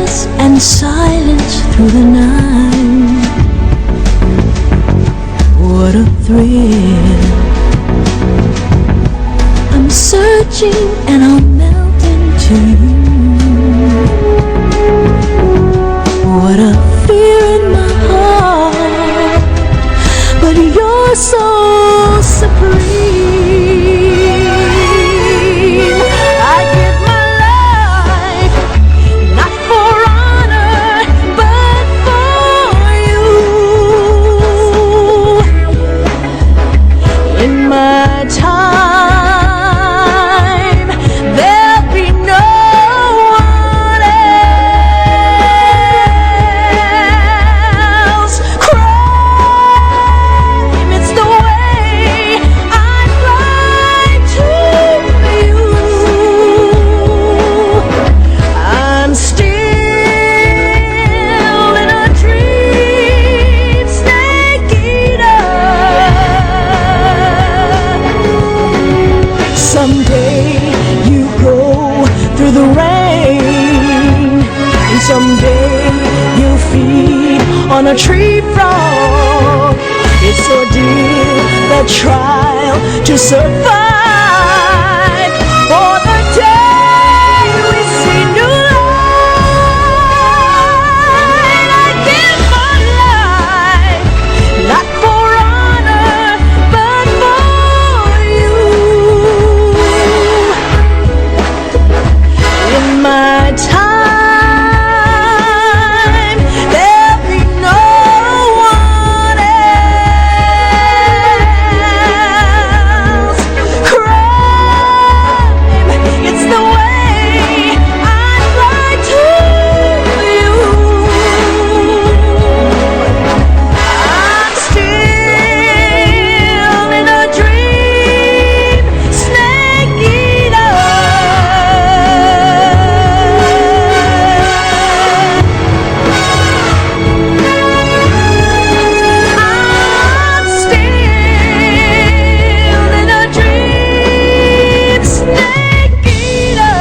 stillness and silence through the night. What a thrill. I'm searching and I'll melt into you. What a fear in my heart, but you're so supreme. I give my life, not for honor, but for you. In my time, there'll be no one else. Crime, it's the way I fly to you. I'm still in a dream, snake eater. Someday you go through the rain, and someday you'll feed on a tree frog. It's ordeal, the trial to survive, for the day we see new light. I give my life, not for honor, but for you. In my time, there'll be no one else. Crime, it's the way I fly to you. I'm still in a dream, snake eater. I'm still in a dream, snake eater.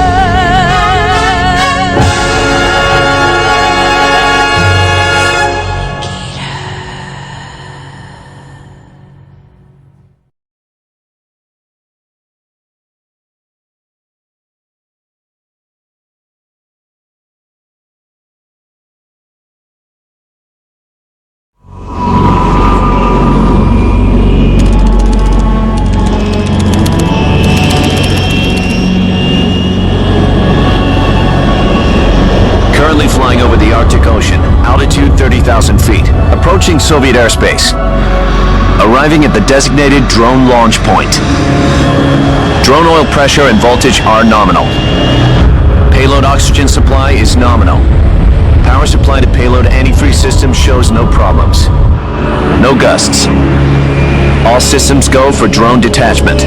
Currently flying over the Arctic Ocean, altitude 30,000 feet, approaching Soviet airspace. Arriving at the designated drone launch point. Drone oil pressure and voltage are nominal. Payload oxygen supply is nominal. Power supply to payload antifreeze system shows no problems. No gusts. All systems go for drone detachment.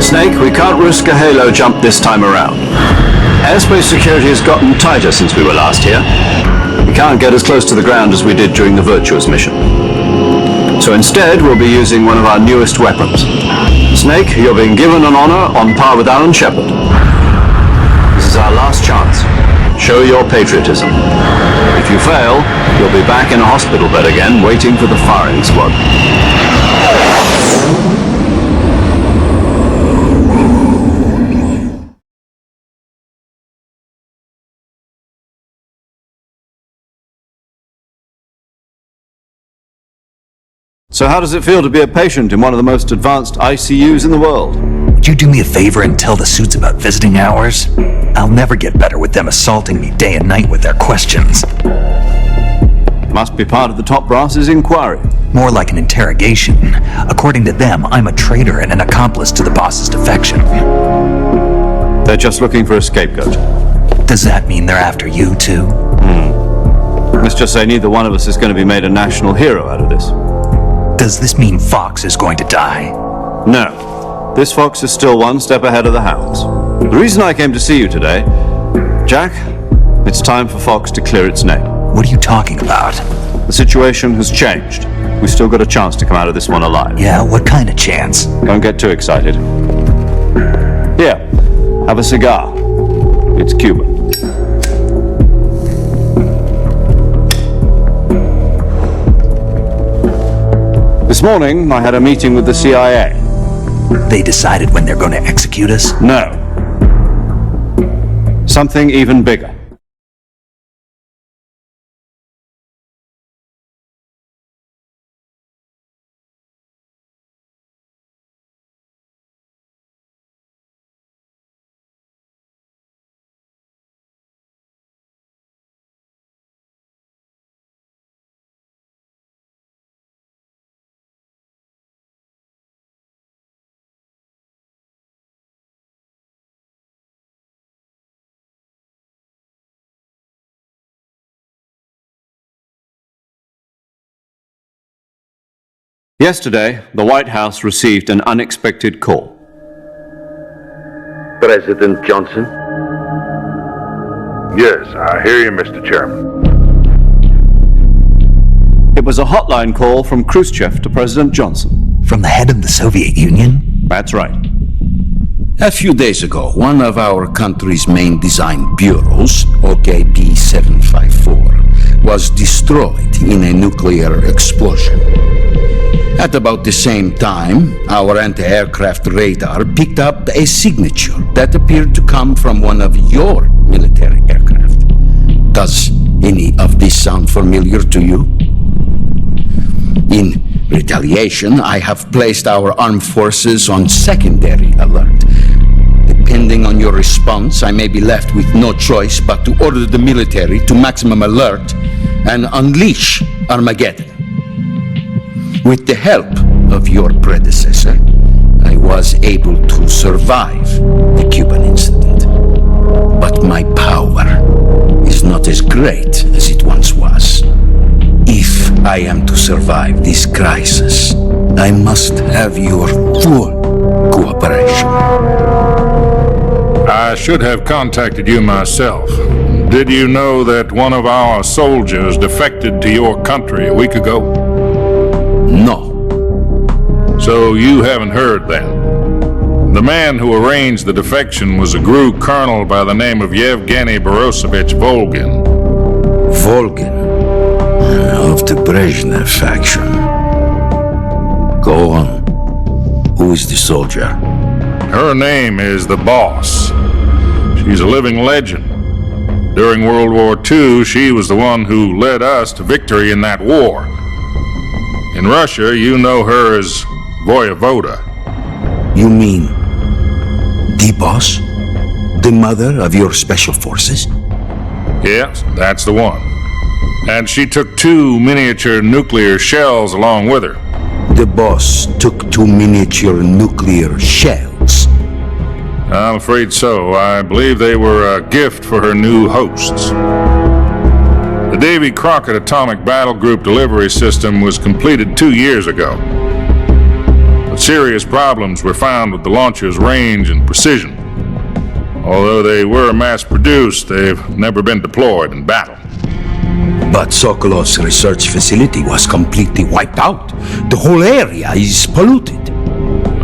Snake, we can't risk a halo jump this time around. Airspace security has gotten tighter since we were last here. We can't get as close to the ground as we did during the Virtuous mission. So instead, we'll be using one of our newest weapons. Snake, you're being given an honor on par with Alan Shepard. This is our last chance. Show your patriotism. If you fail, you'll be back in a hospital bed again, waiting for the firing squad. So how does it feel to be a patient in one of the most advanced ICUs in the world? Would you do me a favor and tell the suits about visiting hours? I'll never get better with them assaulting me day and night with their questions. Must be part of the top brass's inquiry. More like an interrogation. According to them, I'm a traitor and an accomplice to the boss's defection. They're just looking for a scapegoat. Does that mean they're after you too? Let's just say neither one of us is going to be made a national hero out of this. Does this mean Fox is going to die? No. This fox is still one step ahead of the hounds. The reason I came to see you today, Jack, it's time for Fox to clear its name. What are you talking about? The situation has changed. We've still got a chance to come out of this one alive. Yeah, what kind of chance? Don't get too excited. Here, have a cigar. It's Cuban. This morning, I had a meeting with the CIA. They decided when they're going to execute us? No. Something even bigger. Yesterday, the White House received an unexpected call. President Johnson? Yes, I hear you, Mr. Chairman. It was a hotline call from Khrushchev to President Johnson. From the head of the Soviet Union? That's right. A few days ago, one of our country's main design bureaus, OKB 754, was destroyed in a nuclear explosion. At about the same time, our anti-aircraft radar picked up a signature that appeared to come from one of your military aircraft. Does any of this sound familiar to you? In retaliation, I have placed our armed forces on secondary alert. Depending on your response, I may be left with no choice but to order the military to maximum alert and unleash Armageddon. With the help of your predecessor, I was able to survive the Cuban incident. But my power is not as great as it once was. If I am to survive this crisis, I must have your full cooperation. I should have contacted you myself. Did you know that one of our soldiers defected to your country a week ago? No. So you haven't heard then. The man who arranged the defection was a GRU colonel by the name of Yevgeny Borisovich Volgin. Volgin, of the Brezhnev faction. Go on. Who is the soldier? Her name is the Boss. She's a living legend. During World War II, she was the one who led us to victory in that war. In Russia, you know her as Voyevoda. You mean the boss? The mother of your special forces? Yes, that's the one. And she took 2 miniature nuclear shells along with her. The boss took 2 miniature nuclear shells. I'm afraid so. I believe they were a gift for her new hosts. The Davy Crockett Atomic Battle Group delivery system was completed 2 years ago. But serious problems were found with the launcher's range and precision. Although they were mass-produced, they've never been deployed in battle. But Sokolov's research facility was completely wiped out. The whole area is polluted.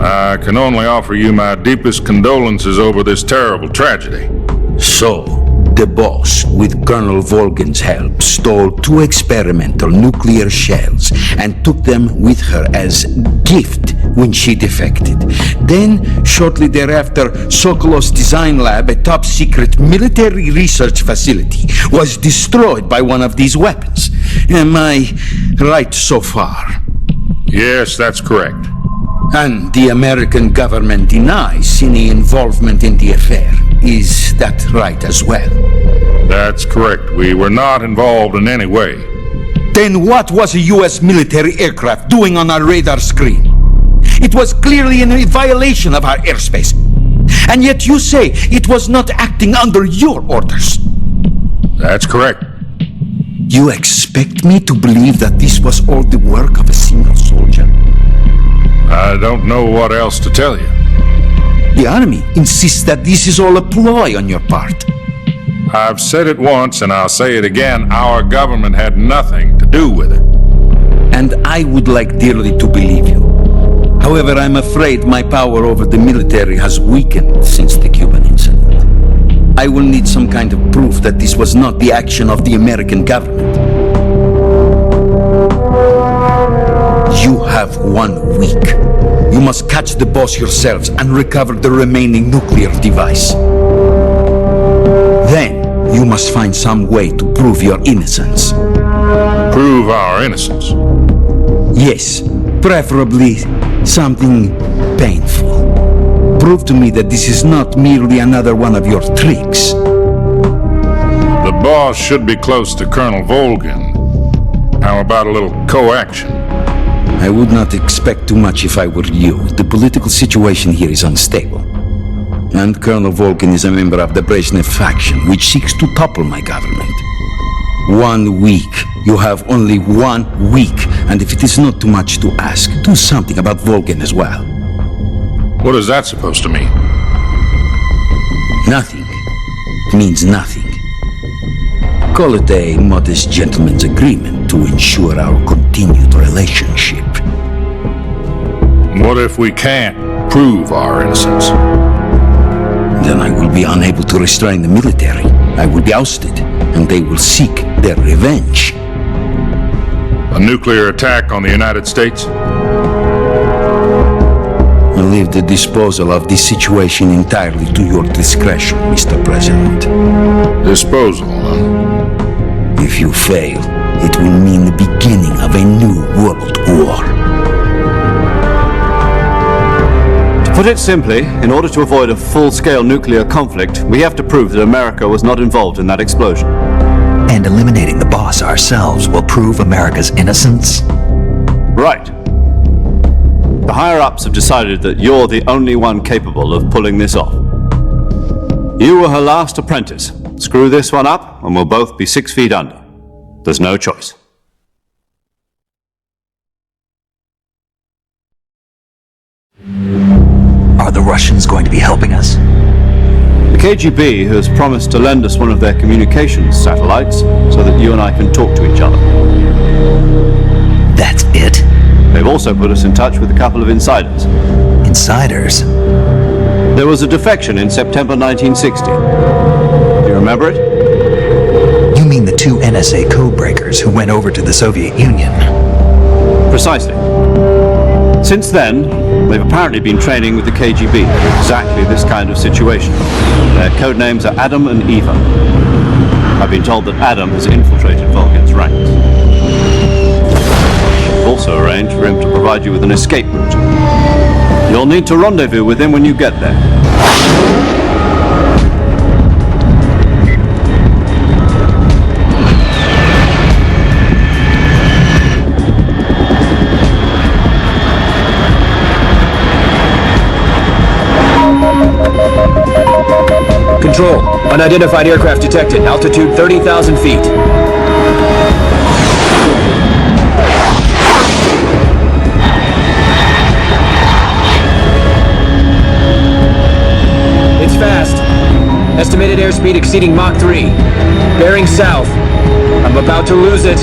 I can only offer you my deepest condolences over this terrible tragedy. So, the boss, with Colonel Volgin's help, stole 2 experimental nuclear shells and took them with her as gift when she defected. Then, shortly thereafter, Sokolov's design lab, a top-secret military research facility, was destroyed by one of these weapons. Am I right so far? Yes, that's correct. And the American government denies any involvement in the affair. Is that right as well? That's correct. We were not involved in any way. Then what was a U.S. military aircraft doing on our radar screen? It was clearly in violation of our airspace. And yet you say it was not acting under your orders. That's correct. You expect me to believe that this was all the work of a single soldier? I don't know what else to tell you. The army insists that this is all a ploy on your part. I've said it once and I'll say it again. Our government had nothing to do with it. And I would like dearly to believe you. However, I'm afraid my power over the military has weakened since the Cuban incident. I will need some kind of proof that this was not the action of the American government. You have have 1 week. You must catch the boss yourselves and recover the remaining nuclear device. Then, you must find some way to prove your innocence. Prove our innocence. Yes, preferably something painful. Prove to me that this is not merely another one of your tricks. The boss should be close to Colonel Volgin. How about a little co-action? I would not expect too much if I were you. The political situation here is unstable. And Colonel Volgin is a member of the Brezhnev faction, which seeks to topple my government. 1 week. You have only 1 week. And if it is not too much to ask, do something about Volgin as well. What is that supposed to mean? Nothing means nothing. Call it a modest gentleman's agreement to ensure our continued relationship. What if we can't prove our innocence? Then I will be unable to restrain the military. I will be ousted, and they will seek their revenge. A nuclear attack on the United States? I leave the disposal of this situation entirely to your discretion, Mr. President. Disposal, huh? If you fail, it will mean the beginning of a new world war. To put it simply, in order to avoid a full-scale nuclear conflict, we have to prove that America was not involved in that explosion. And eliminating the boss ourselves will prove America's innocence? Right. The higher-ups have decided that you're the only one capable of pulling this off. You were her last apprentice. Screw this one up, and we'll both be 6 feet under. There's no choice. Are the Russians going to be helping us? The KGB has promised to lend us one of their communications satellites so that you and I can talk to each other. That's it? They've also put us in touch with a couple of insiders. Insiders? There was a defection in September 1960. Do you remember it? You mean the 2 NSA codebreakers who went over to the Soviet Union? Precisely. Since then, they've apparently been training with the KGB for exactly this kind of situation. Their code names are Adam and Eva. I've been told that Adam has infiltrated Volgin's ranks. We've also arranged for him to provide you with an escape route. You'll need to rendezvous with him when you get there. Control. Unidentified aircraft detected. Altitude 30,000 feet. It's fast. Estimated airspeed exceeding Mach 3. Bearing south. I'm about to lose it.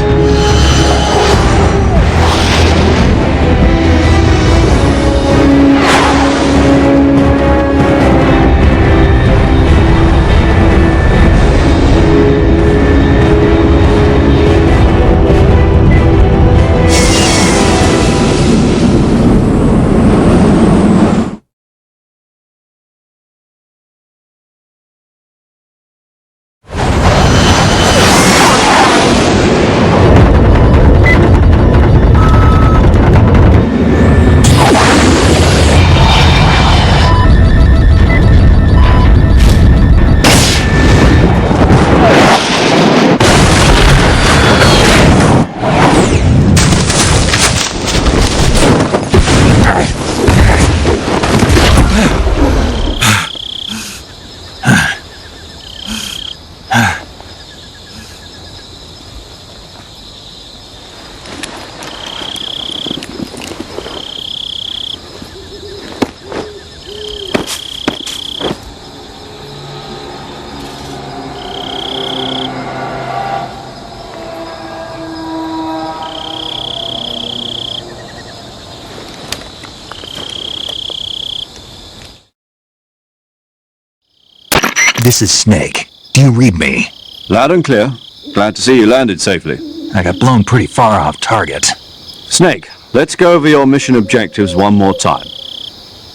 This is Snake. Do you read me? Loud and clear. Glad to see you landed safely. I got blown pretty far off target. Snake, Let's go over your mission objectives one more time.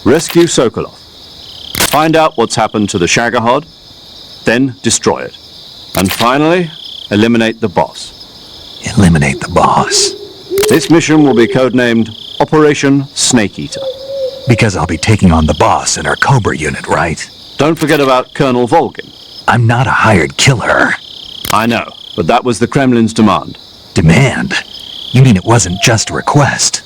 Rescue Sokolov. Find out what's happened to the Shagohod, then destroy it. And finally, eliminate the boss. Eliminate the boss. This mission will be codenamed Operation Snake Eater. Because I'll be taking on the boss in our Cobra unit, right? Don't forget about Colonel Volgin. I'm not a hired killer. I know, but that was the Kremlin's demand. Demand? You mean it wasn't just a request?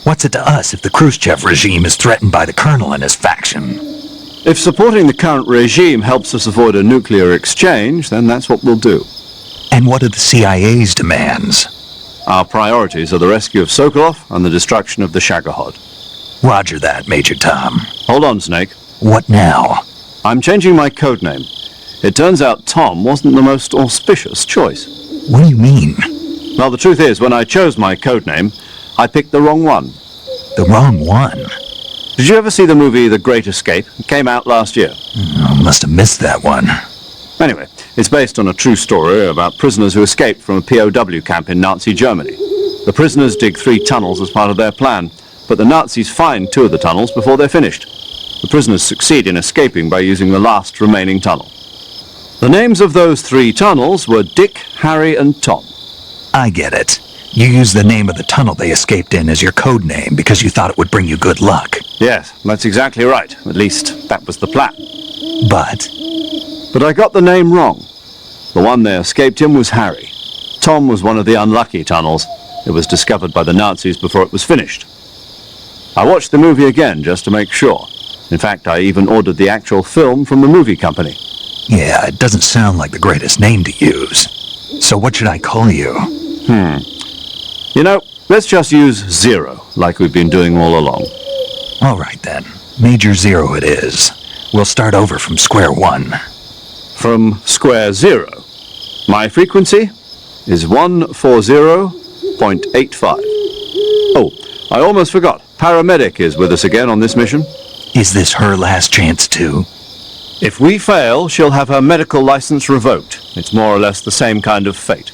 What's it to us if the Khrushchev regime is threatened by the colonel and his faction? If supporting the current regime helps us avoid a nuclear exchange, then that's what we'll do. And what are the CIA's demands? Our priorities are the rescue of Sokolov and the destruction of the Shagohod. Roger that, Major Tom. Hold on, Snake. What now? I'm changing my codename. It turns out Tom wasn't the most auspicious choice. What do you mean? Well, the truth is, when I chose my codename, I picked the wrong one. The wrong one? Did you ever see the movie The Great Escape? It came out last year. I must have missed that one. Anyway, it's based on a true story about prisoners who escaped from a POW camp in Nazi Germany. The prisoners dig 3 tunnels as part of their plan, but the Nazis find 2 of the tunnels before they're finished. The prisoners succeed in escaping by using the last remaining tunnel. The names of those 3 tunnels were Dick, Harry, and Tom. I get it. You used the name of the tunnel they escaped in as your code name because you thought it would bring you good luck. Yes, that's exactly right. At least, that was the plan. But I got the name wrong. The one they escaped in was Harry. Tom was one of the unlucky tunnels. It was discovered by the Nazis before it was finished. I watched the movie again just to make sure. In fact, I even ordered the actual film from the movie company. yeah, it doesn't sound like the greatest name to use. So what should I call you? You know, let's just use Zero, like we've been doing all along. All right then. Major Zero it is. We'll start over from square one. From square zero. My frequency is 140.85. Oh, I almost forgot. Paramedic is with us again on this mission. Is this her last chance too? If we fail, she'll have her medical license revoked. It's more or less the same kind of fate.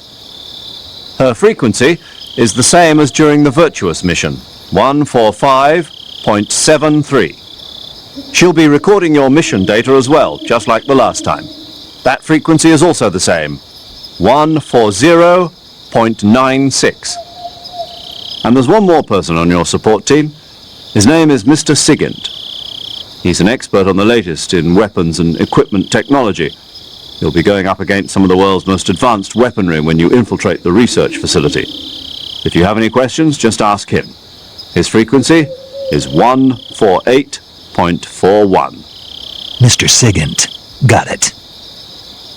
Her frequency is the same as during the Virtuous mission, 145.73. She'll be recording your mission data as well, just like the last time. That frequency is also the same, 140.96. And there's one more person on your support team. His name is Mr. Sigint. He's an expert on the latest in weapons and equipment technology. You'll be going up against some of the world's most advanced weaponry when you infiltrate the research facility. If you have any questions, just ask him. His frequency is 148.41. Mr. Sigint. Got it.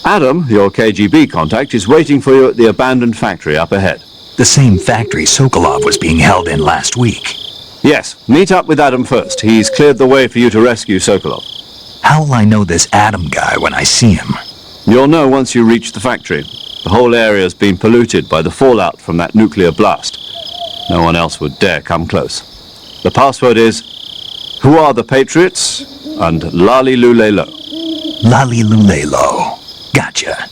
Adam, your KGB contact, is waiting for you at the abandoned factory up ahead. The same factory Sokolov was being held in last week. Yes, meet up with Adam first. He's cleared the way for you to rescue Sokolov. How will I know this Adam guy when I see him? You'll know once you reach the factory. The whole area's been polluted by the fallout from that nuclear blast. No one else would dare come close. The password is, "Who are the Patriots?" and Lali Lulelo. Lali Lulelo. Gotcha.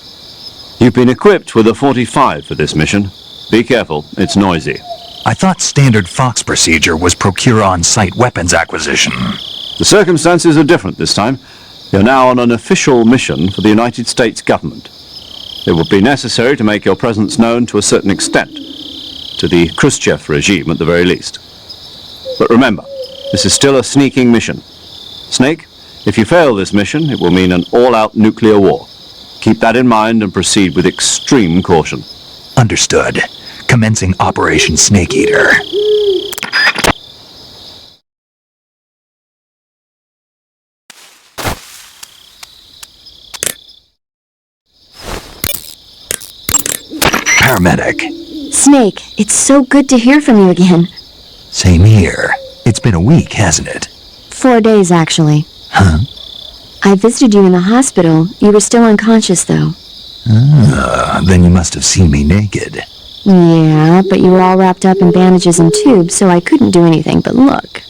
You've been equipped with a 45 for this mission. Be careful, it's noisy. I thought standard Fox procedure was procure on-site weapons acquisition. The circumstances are different this time. You're now on an official mission for the United States government. It will be necessary to make your presence known to a certain extent, to the Khrushchev regime at the very least. But remember, this is still a sneaking mission. Snake, if you fail this mission, it will mean an all-out nuclear war. Keep that in mind and proceed with extreme caution. Understood. Commencing Operation Snake Eater. Paramedic. Snake, it's so good to hear from you again. Same here. It's been a week, hasn't it? 4 days, actually. Huh? I visited you in the hospital. You were still unconscious, though. Then you must have seen me naked. Yeah, but you were all wrapped up in bandages and tubes, so I couldn't do anything but look.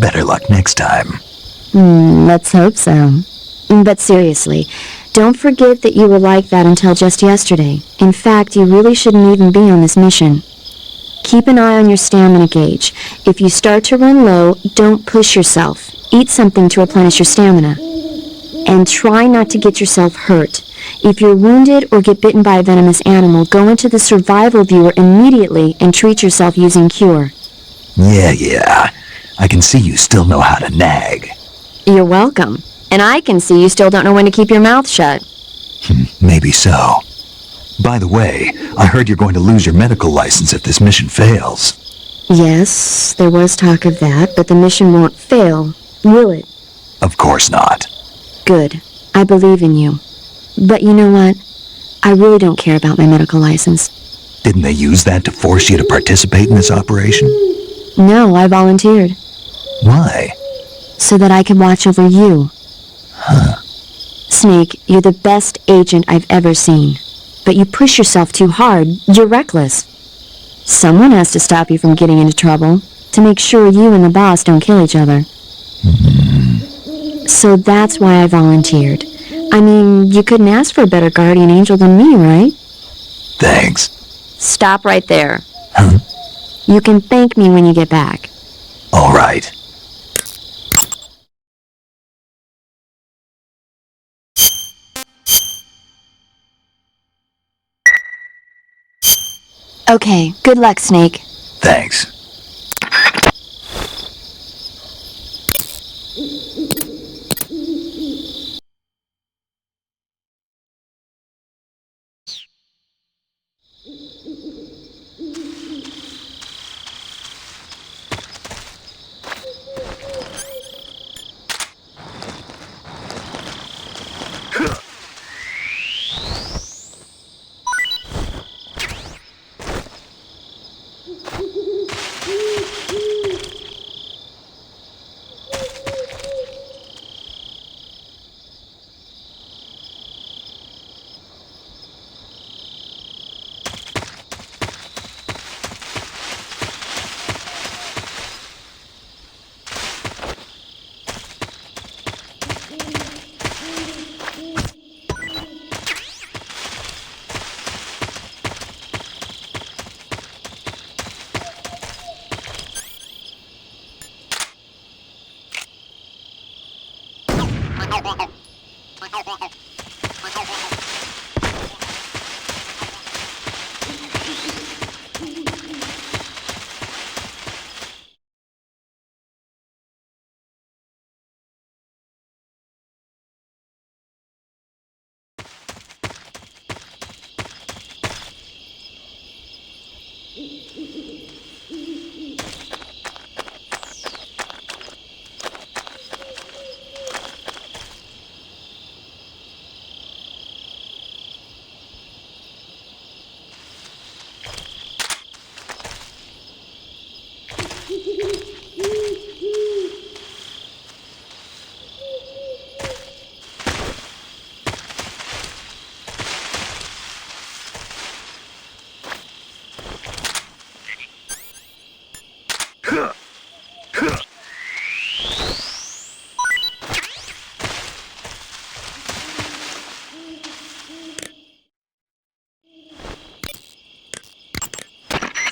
Better luck next time. Let's hope so. But seriously, don't forget that you were like that until just yesterday. In fact, you really shouldn't even be on this mission. Keep an eye on your stamina gauge. If you start to run low, don't push yourself. Eat something to replenish your stamina. And try not to get yourself hurt. If you're wounded or get bitten by a venomous animal, go into the survival viewer immediately and treat yourself using cure. Yeah. I can see you still know how to nag. You're welcome. And I can see you still don't know when to keep your mouth shut. Maybe so. By the way, I heard you're going to lose your medical license if this mission fails. Yes, there was talk of that, but the mission won't fail, will it? Of course not. Good. I believe in you. But you know what? I really don't care about my medical license. Didn't they use that to force you to participate in this operation? No, I volunteered. Why? So that I could watch over you. Huh. Snake, you're the best agent I've ever seen. But you push yourself too hard. You're reckless. Someone has to stop you from getting into trouble, to make sure you and the boss don't kill each other. So that's why I volunteered. I mean, you couldn't ask for a better guardian angel than me, right? Thanks. Stop right there. Huh? You can thank me when you get back. All right. Okay, good luck, Snake. Thanks.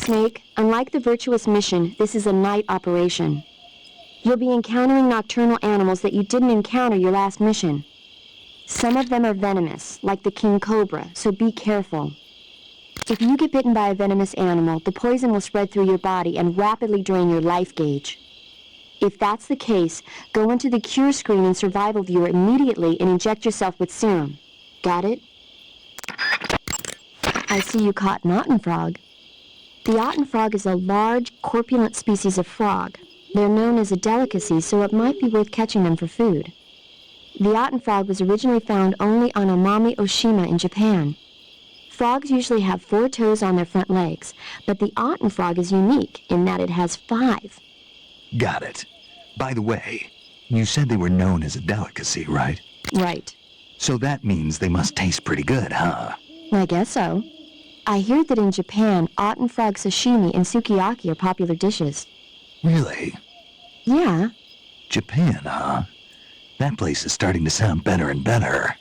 Snake, unlike the Virtuous mission, this is a night operation. You'll be encountering nocturnal animals that you didn't encounter your last mission. Some of them are venomous, like the king cobra, so be careful. If you get bitten by a venomous animal, the poison will spread through your body and rapidly drain your life gauge. If that's the case, go into the cure screen and survival viewer immediately and inject yourself with serum. Got it? I see you caught an otten frog. The otten frog is a large, corpulent species of frog. They're known as a delicacy, so it might be worth catching them for food. The otten frog was originally found only on Amami Oshima in Japan. Frogs usually have 4 toes on their front legs, but the otten frog is unique in that it has 5. Got it. By the way, you said they were known as a delicacy, right? Right. So that means they must taste pretty good, huh? I guess so. I hear that in Japan, otten frog sashimi and sukiyaki are popular dishes. Really? Yeah. Japan, huh? That place is starting to sound better and better.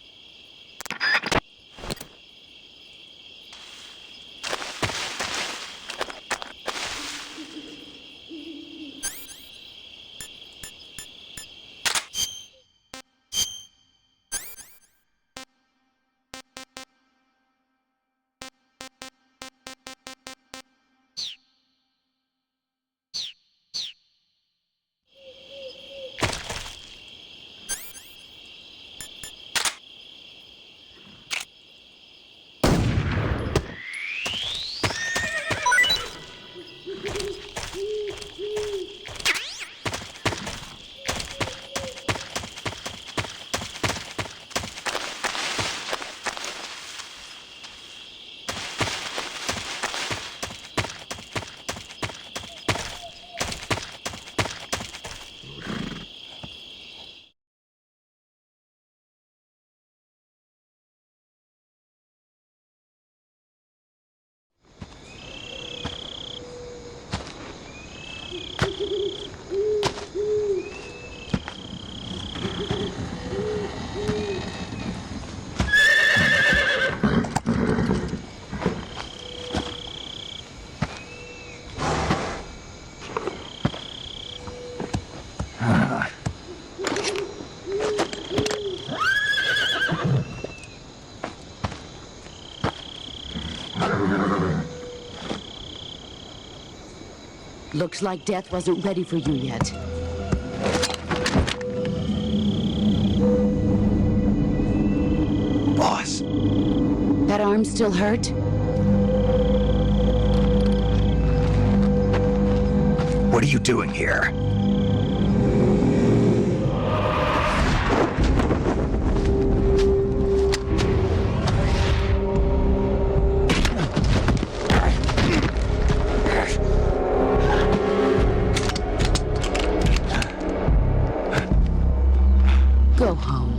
Looks like death wasn't ready for you yet. Boss. That arm still hurt? What are you doing here? Go home.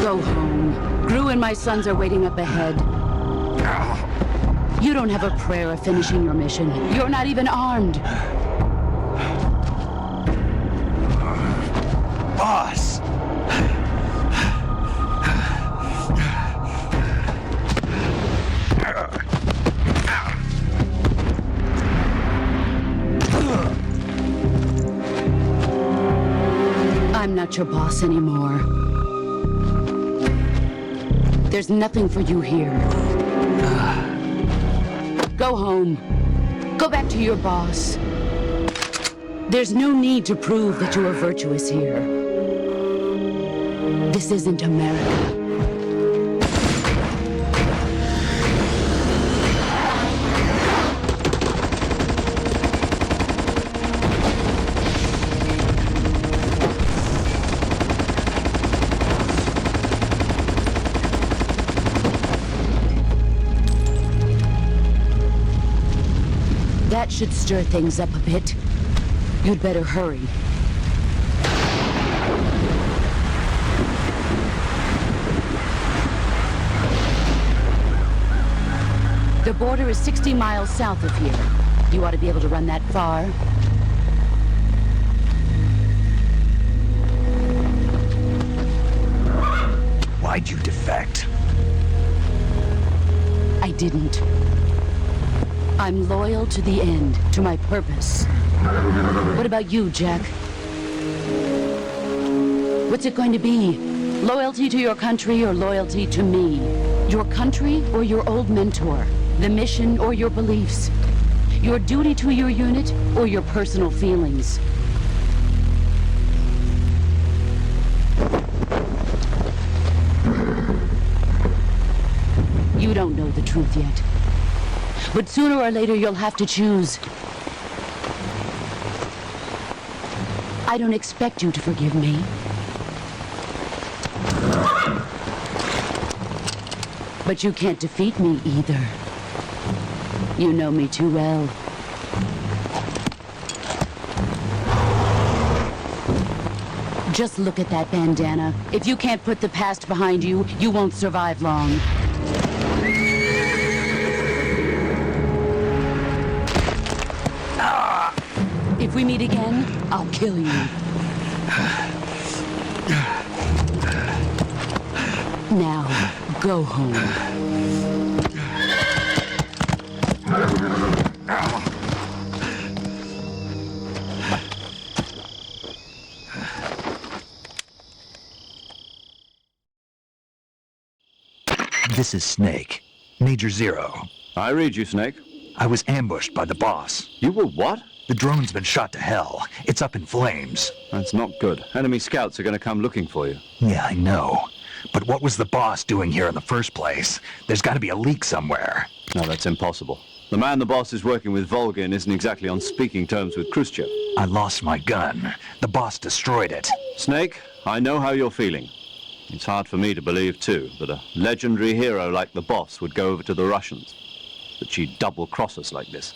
Go home. Gru and my sons are waiting up ahead. You don't have a prayer of finishing your mission. You're not even armed. Boss! I'm not your boss anymore. There's nothing for you here. Go home. Go back to your boss. There's no need to prove that you are virtuous here. This isn't America. That should stir things up a bit. You'd better hurry. The border is 60 miles south of here. You ought to be able to run that far. Why'd you defect? I didn't. I'm loyal to the end, to my purpose. What about you, Jack? What's it going to be? Loyalty to your country or loyalty to me? Your country or your old mentor? The mission or your beliefs? Your duty to your unit or your personal feelings? You don't know the truth yet. But sooner or later you'll have to choose. I don't expect you to forgive me. But you can't defeat me either. You know me too well. Just look at that bandana. If you can't put the past behind you, you won't survive long. If we meet again, I'll kill you. Now, go home. This is Snake. Major Zero. I read you, Snake. I was ambushed by the boss. You were what? The drone's been shot to hell. It's up in flames. That's not good. Enemy scouts are going to come looking for you. Yeah, I know. But what was the boss doing here in the first place? There's got to be a leak somewhere. No, that's impossible. The man the boss is working with, Volgin, isn't exactly on speaking terms with Khrushchev. I lost my gun. The boss destroyed it. Snake, I know how you're feeling. It's hard for me to believe, too, that a legendary hero like the boss would go over to the Russians. That she'd double-cross us like this.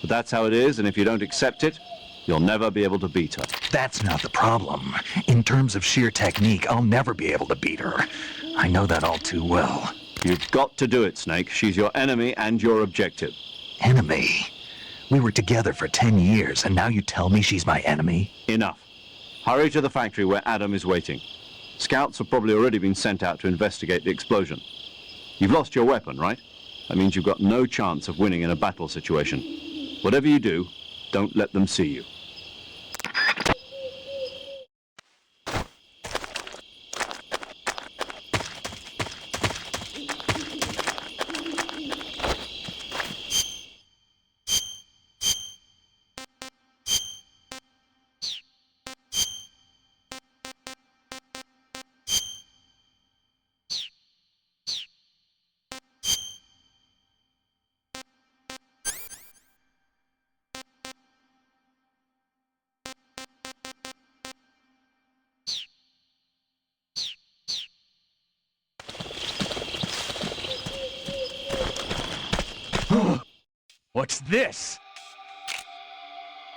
But that's how it is, and if you don't accept it, you'll never be able to beat her. That's not the problem. In terms of sheer technique, I'll never be able to beat her. I know that all too well. You've got to do it, Snake. She's your enemy and your objective. Enemy? We were together for 10 years, and now you tell me she's my enemy? Enough. Hurry to the factory where Adam is waiting. Scouts have probably already been sent out to investigate the explosion. You've lost your weapon, right? That means you've got no chance of winning in a battle situation. Whatever you do, don't let them see you. What's this?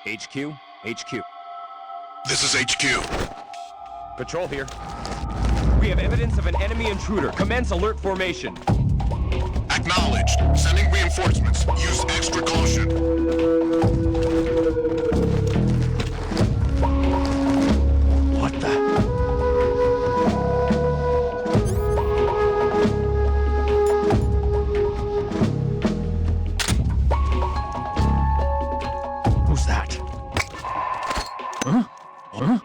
HQ? HQ. This is HQ. Patrol here. We have evidence of an enemy intruder. Commence alert formation. Acknowledged. Sending reinforcements. Use extra caution. What the? Who's that? Huh? Huh?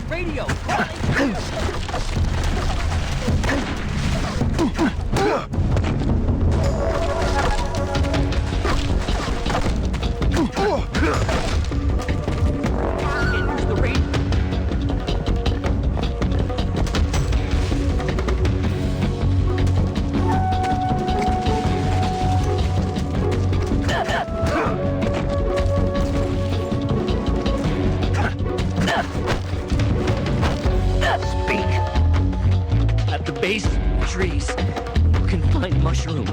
Radio! Enters the radio. At the base of the trees, you can find mushrooms.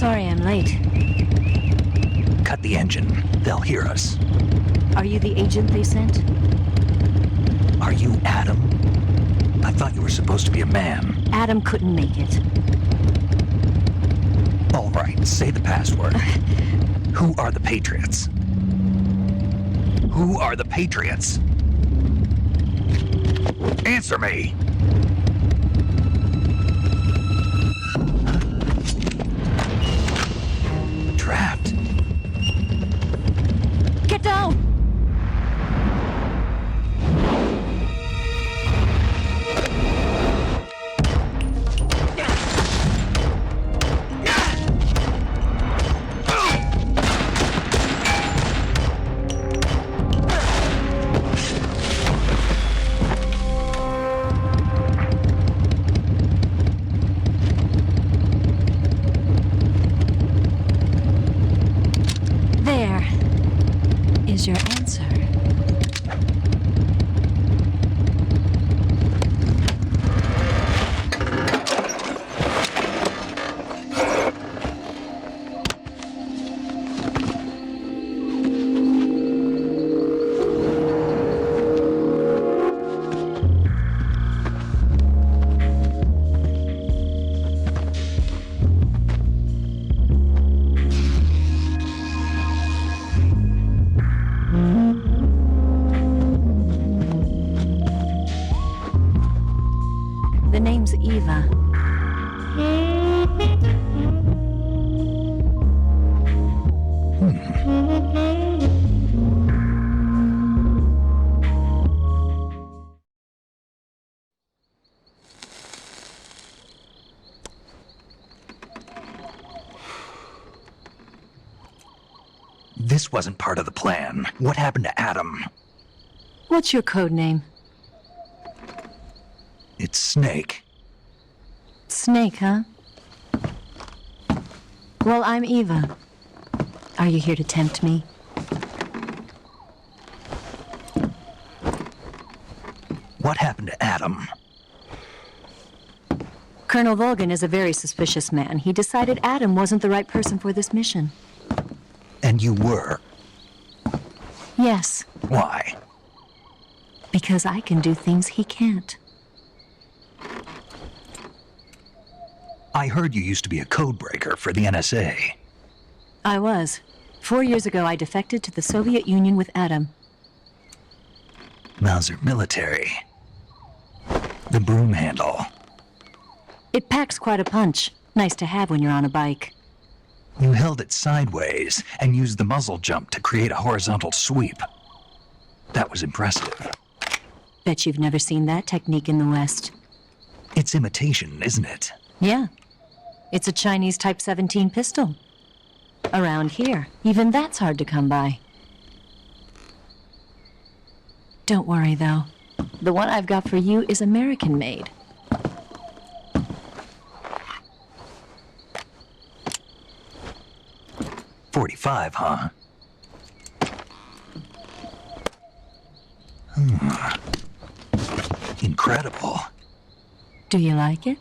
Sorry I'm late. cut the engine. They'll hear us. Are you the agent they sent? Are you Adam? I thought you were supposed to be a man. Adam couldn't make it. All right, say the password. Who are the Patriots? Who are the Patriots? Answer me! Trapped. Get down! Is your answer. The name's Eva. This wasn't part of the plan. What happened to Adam? What's your code name? It's Snake. Snake, huh? Well, I'm Eva. Are you here to tempt me? What happened to Adam? Colonel Volgin is a very suspicious man. He decided Adam wasn't the right person for this mission. And you were? Yes, Why? because I can do things he can't. I heard you used to be a code breaker for the NSA. I was. 4 years ago, I defected to the Soviet Union with Adam. Mauser military. The broom handle. It packs quite a punch. Nice to have when you're on a bike. You held it sideways and used the muzzle jump to create a horizontal sweep. That was impressive. Bet you've never seen that technique in the West. It's imitation, isn't it? Yeah. It's a Chinese Type 17 pistol. Around here, even that's hard to come by. Don't worry, though. The one I've got for you is American-made. .45, huh? Incredible. Do you like it?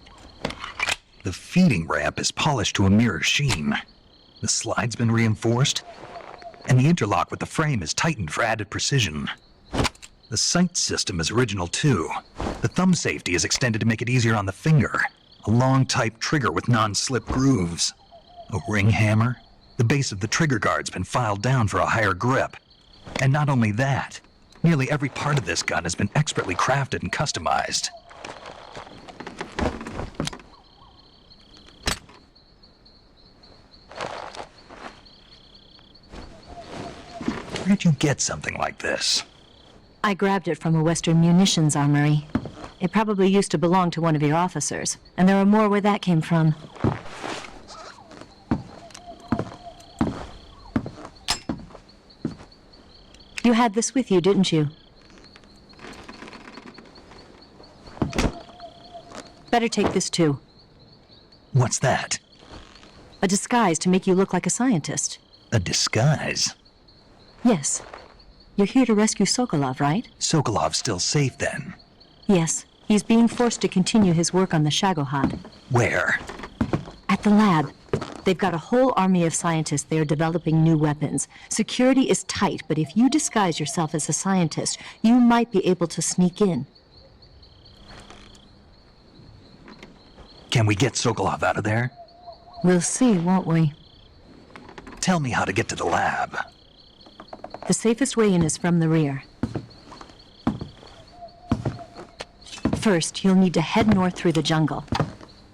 The feeding ramp is polished to a mirror sheen. The slide's been reinforced, and the interlock with the frame is tightened for added precision. The sight system is original too. The thumb safety is extended to make it easier on the finger. A long type trigger with non-slip grooves. A ring hammer. The base of the trigger guard's been filed down for a higher grip. And not only that, nearly every part of this gun has been expertly crafted and customized. Where'd you get something like this? I grabbed it from a Western munitions armory. It probably used to belong to one of your officers, and there are more where that came from. You had this with you, didn't you? Better take this too. What's that? A disguise to make you look like a scientist. A disguise? Yes. You're here to rescue Sokolov, right? Sokolov's still safe then? Yes. He's being forced to continue his work on the Shagohod. Where? At the lab. They've got a whole army of scientists. They are developing new weapons. Security is tight, but if you disguise yourself as a scientist, you might be able to sneak in. Can we get Sokolov out of there? We'll see, won't we? Tell me how to get to the lab. The safest way in is from the rear. First, you'll need to head north through the jungle.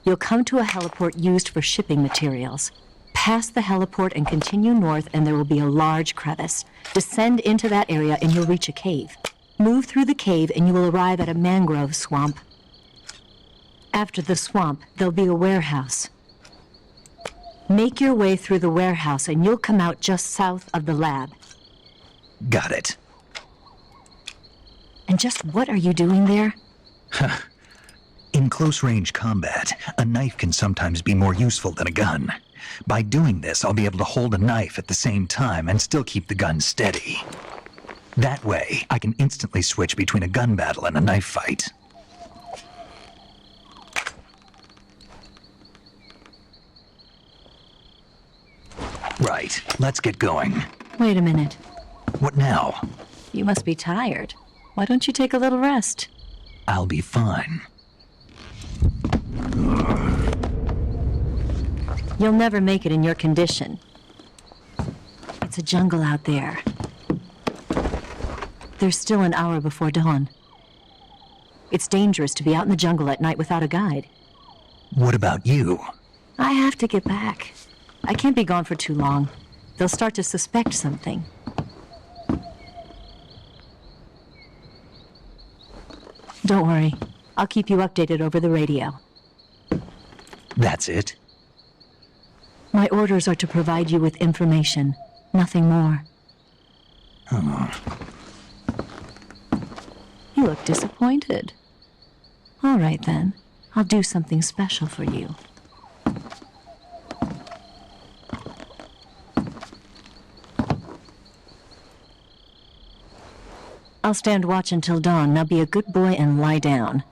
You'll come to a heliport used for shipping materials. Pass the heliport and continue north, and there will be a large crevice. Descend into that area and you'll reach a cave. Move through the cave and you will arrive at a mangrove swamp. After the swamp, there'll be a warehouse. Make your way through the warehouse and you'll come out just south of the lab. Got it. And just what are you doing there? In close-range combat, a knife can sometimes be more useful than a gun. By doing this, I'll be able to hold a knife at the same time and still keep the gun steady. That way, I can instantly switch between a gun battle and a knife fight. Right, let's get going. Wait a minute. What now? You must be tired. Why don't you take a little rest? I'll be fine. You'll never make it in your condition. It's a jungle out there. There's still an hour before dawn. It's dangerous to be out in the jungle at night without a guide. What about you? I have to get back. I can't be gone for too long. They'll start to suspect something. Don't worry. I'll keep you updated over the radio. That's it? My orders are to provide you with information. Nothing more. Oh. You look disappointed. All right, then. I'll do something special for you. I'll stand watch until dawn. Now be a good boy and lie down.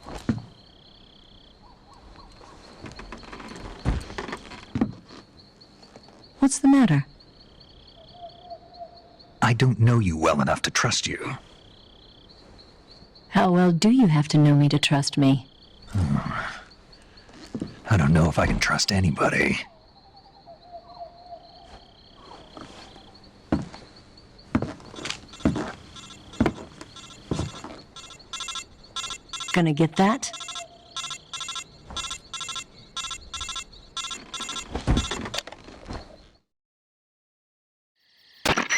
What's the matter? I don't know you well enough to trust you. How well do you have to know me to trust me? I don't know if I can trust anybody. Gonna get that?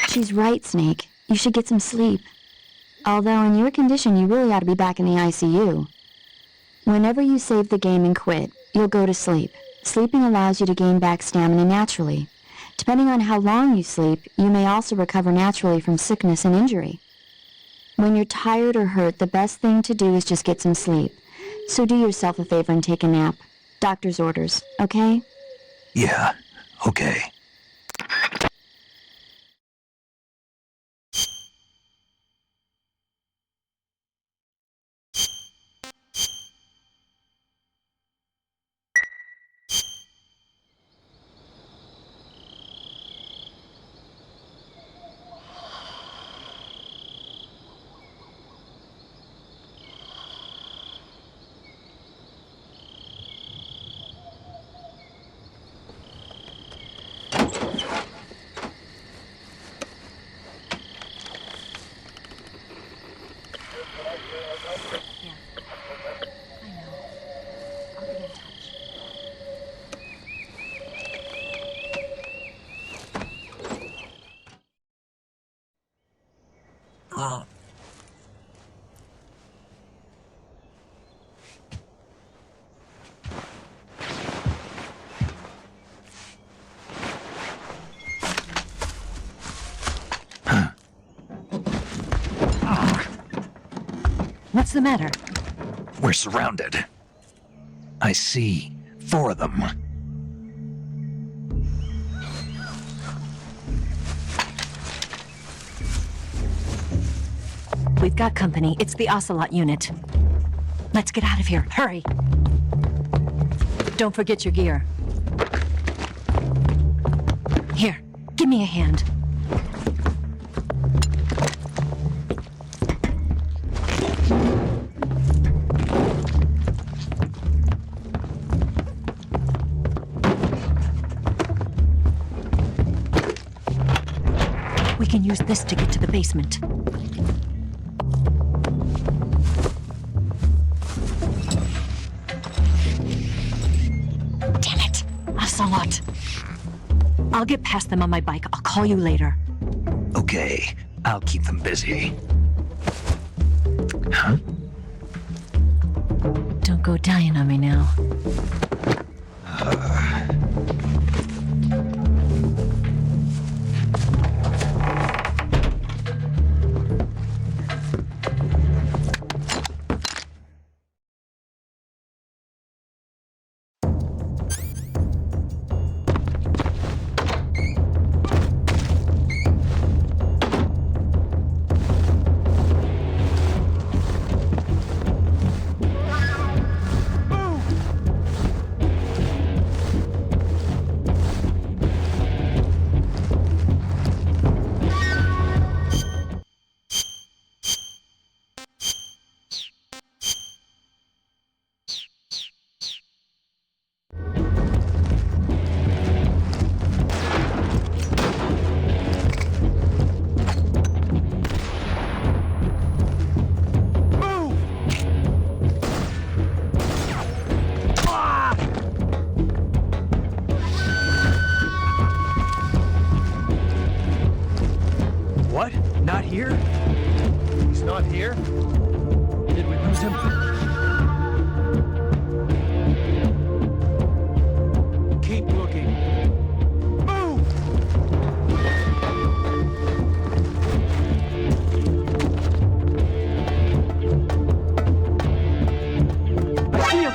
She's right, Snake. You should get some sleep. Although in your condition, you really ought to be back in the ICU. Whenever you save the game and quit, you'll go to sleep. Sleeping allows you to gain back stamina naturally. Depending on how long you sleep, you may also recover naturally from sickness and injury. When you're tired or hurt, the best thing to do is just get some sleep. So do yourself a favor and take a nap. Doctor's orders, okay? Yeah, okay. What's the matter? We're surrounded. I see 4 of them. We've got company. It's the Ocelot unit. Let's get out of here. Hurry! Don't forget your gear. Give me a hand. We can use this to get to the basement. Damn it! Ocelot! I'll get past them on my bike. I'll call you later. Okay, I'll keep them busy. Huh? Don't go dying on me now. What? Not here? He's not here? Did we lose him? Keep looking. Move! I see him!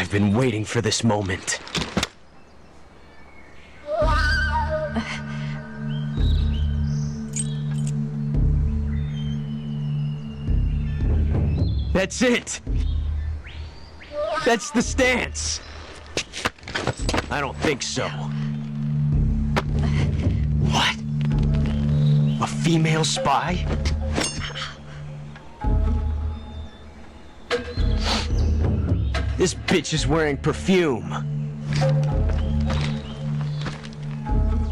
I've been waiting for this moment. That's it! That's the stance! I don't think so. What? A female spy? This bitch is wearing perfume.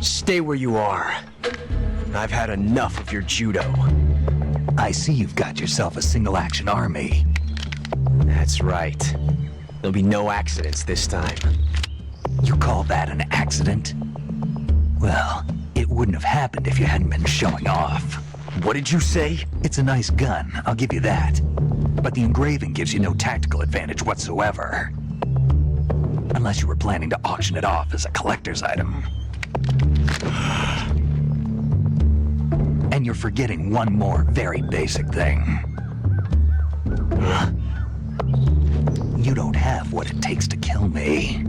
Stay where you are. I've had enough of your judo. I see you've got yourself a single-action army. That's right. There'll be no accidents this time. You call that an accident? Well, it wouldn't have happened if you hadn't been showing off. What did you say? It's a nice gun, I'll give you that. But the engraving gives you no tactical advantage whatsoever. Unless you were planning to auction it off as a collector's item. And you're forgetting one more very basic thing. You don't have what it takes to kill me.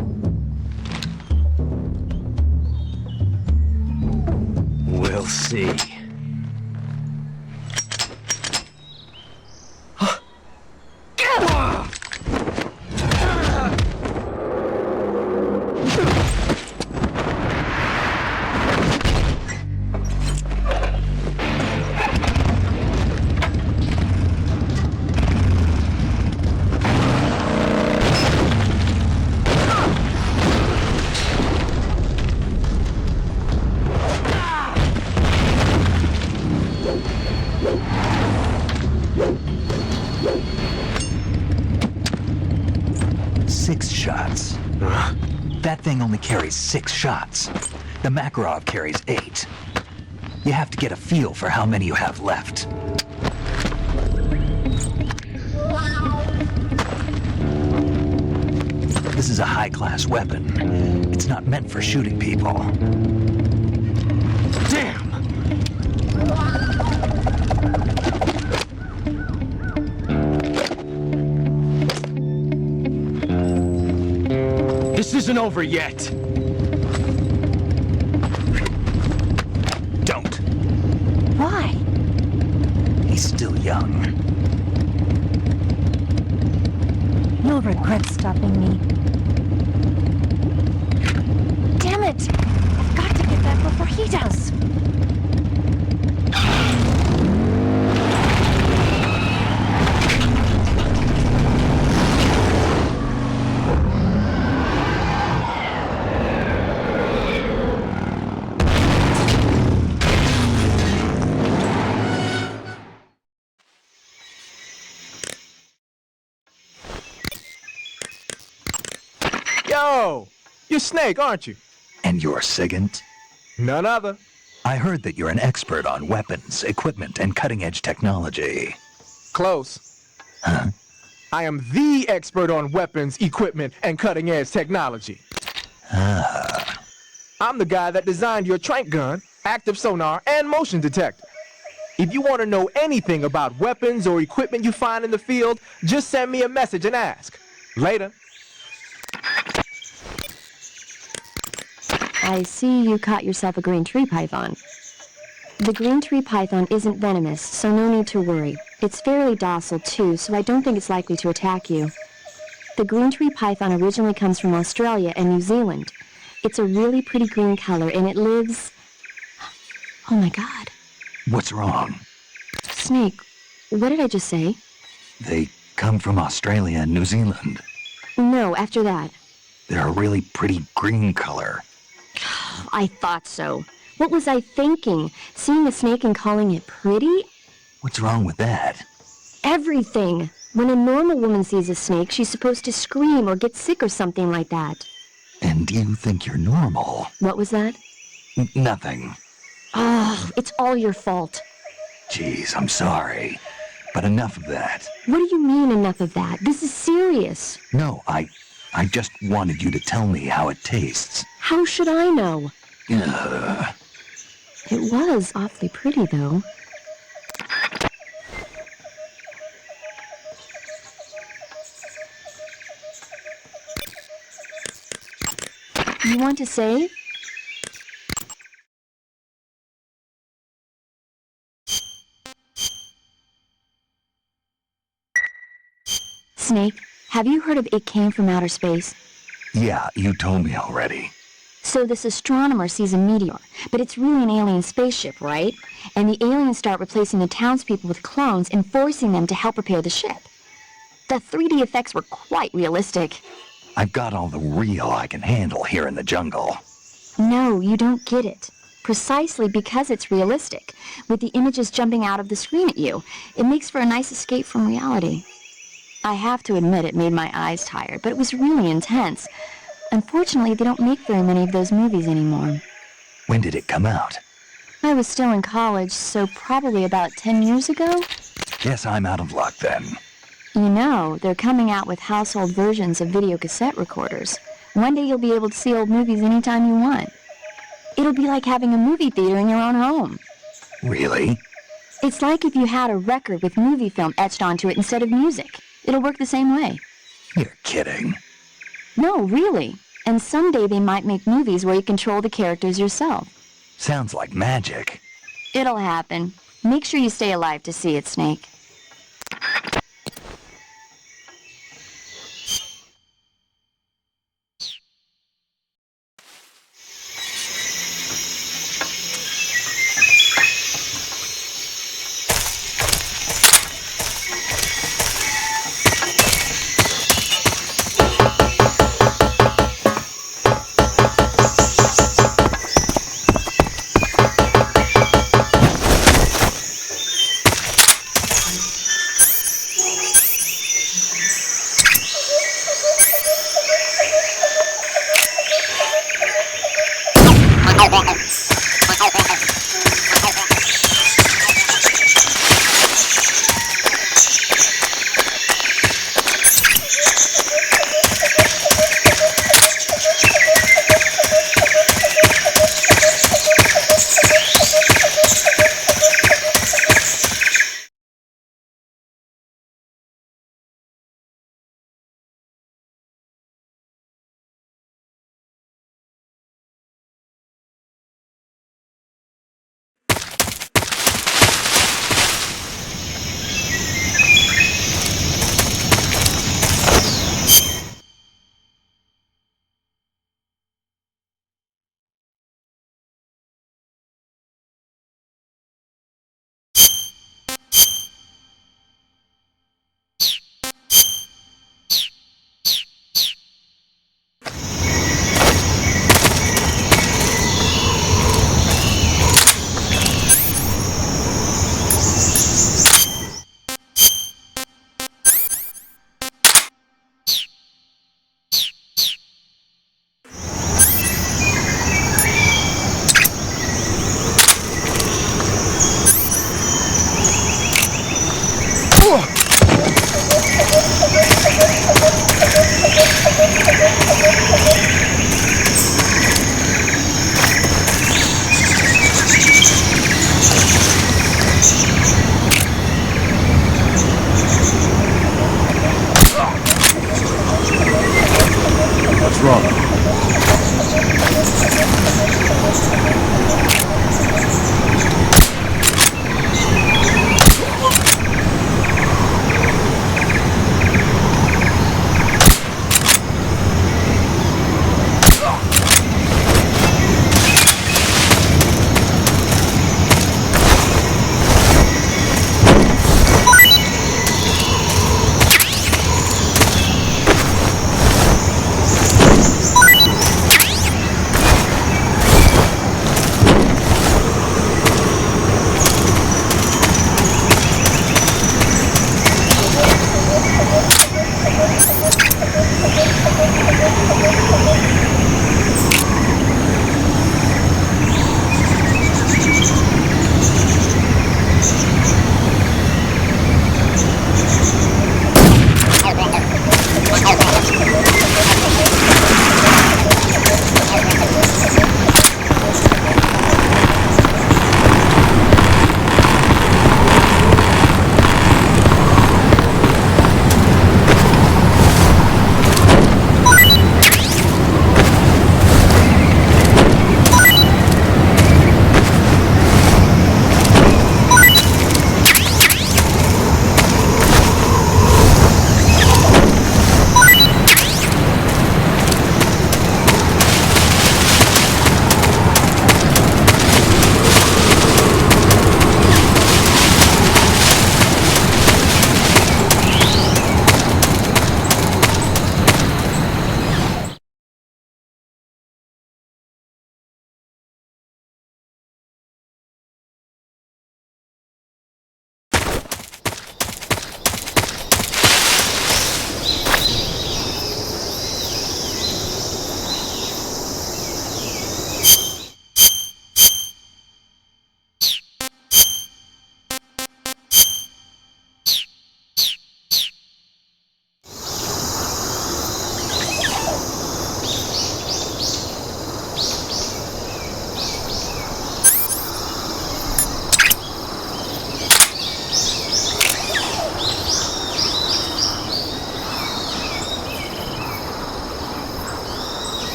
We'll see. That thing only carries 6 shots. The Makarov carries 8. You have to get a feel for how many you have left. This is a high-class weapon. It's not meant for shooting people. Damn! This isn't over yet. Don't. Why? He's still young. You'll regret stopping me. Damn it! I've got to get back before he does. Yo! You're Snake, aren't you? And you're Sigint? None other. I heard that you're an expert on weapons, equipment, and cutting-edge technology. Close. Huh? I am the expert on weapons, equipment, and cutting-edge technology. Ah. I'm the guy that designed your trank gun, active sonar, and motion detector. If you want to know anything about weapons or equipment you find in the field, just send me a message and ask. Later. I see you caught yourself a green tree python. The green tree python isn't venomous, so no need to worry. It's fairly docile too, so I don't think it's likely to attack you. The green tree python originally comes from Australia and New Zealand. It's a really pretty green color and it lives... Oh my god. What's wrong? Snake, what did I just say? They come from Australia and New Zealand. No, after that. They're a really pretty green color. I thought so. What was I thinking? Seeing a snake and calling it pretty? What's wrong with that? Everything. When a normal woman sees a snake, she's supposed to scream or get sick or something like that. And you think you're normal? What was that? Nothing. Oh, it's all your fault. Jeez, I'm sorry. But enough of that. What do you mean enough of that? This is serious. No, I just wanted you to tell me how it tastes. How should I know? Ugh. It was awfully pretty, though. to say? Snake, have you heard of It Came from Outer Space? Yeah, you told me already. So this astronomer sees a meteor, but it's really an alien spaceship, right? And the aliens start replacing the townspeople with clones and forcing them to help repair the ship. The 3D effects were quite realistic. I've got all the real I can handle here in the jungle. No, you don't get it. Precisely because it's realistic, with the images jumping out of the screen at you, it makes for a nice escape from reality. I have to admit it made my eyes tired, but it was really intense. Unfortunately, they don't make very many of those movies anymore. When did it come out? I was still in college, so probably about 10 years ago? Guess I'm out of luck then. You know, they're coming out with household versions of video cassette recorders. One day you'll be able to see old movies anytime you want. It'll be like having a movie theater in your own home. Really? It's like if you had a record with movie film etched onto it instead of music. It'll work the same way. You're kidding. No, really. And someday they might make movies where you control the characters yourself. Sounds like magic. It'll happen. Make sure you stay alive to see it, Snake.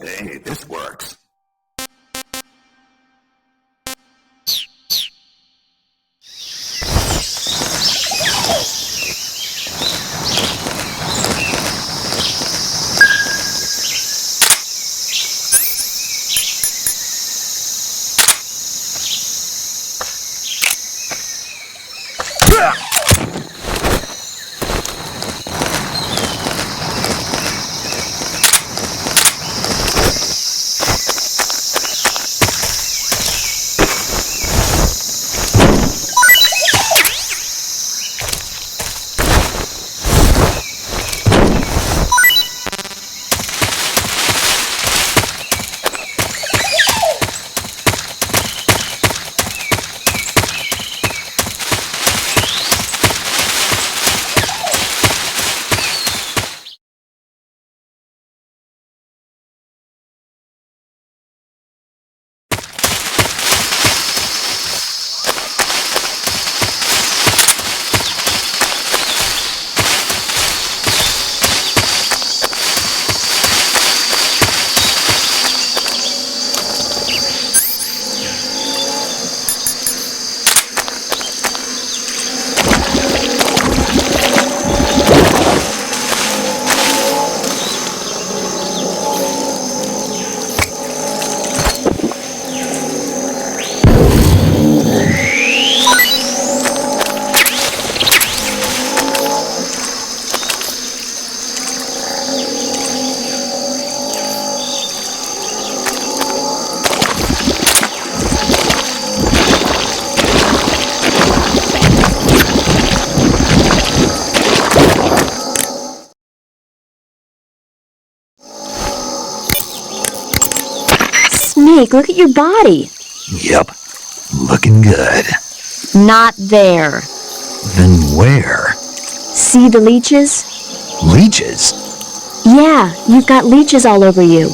Hey, this works. Snake, look at your body. Yep, looking good. Not there. Then where? See the leeches? Leeches? Yeah, you've got leeches all over you.